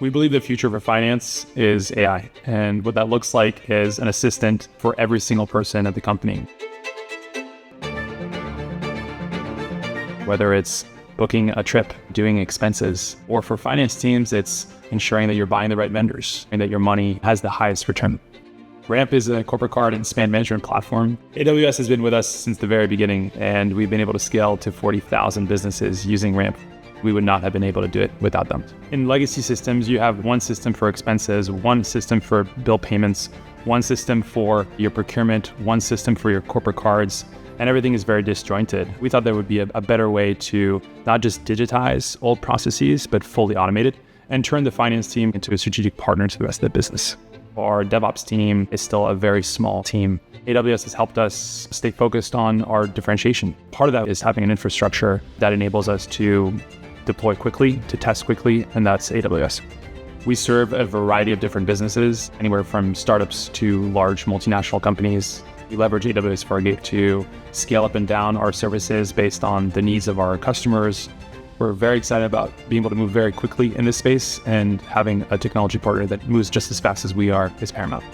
We believe the future for finance is AI, and what that looks like is an assistant for every single person at the company. Whether it's booking a trip, doing expenses, or for finance teams, it's ensuring that you're buying the right vendors and that your money has the highest return. Ramp is a corporate card and spend management platform. AWS has been with us since the very beginning, and we've been able to scale to 40,000 businesses using Ramp. We would not have been able to do it without them. In legacy systems, you have one system for expenses, one system for bill payments, one system for your procurement, one system for your corporate cards, and everything is very disjointed. We thought there would be a better way to not just digitize old processes, but fully automate it and turn the finance team into a strategic partner to the rest of the business. Our DevOps team is still a very small team. AWS has helped us stay focused on our differentiation. Part of that is having an infrastructure that enables us to deploy quickly, to test quickly, and that's AWS. We serve a variety of different businesses, anywhere from startups to large multinational companies. We leverage AWS Fargate to scale up and down our services based on the needs of our customers. We're very excited about being able to move very quickly in this space, and having a technology partner that moves just as fast as we are is paramount.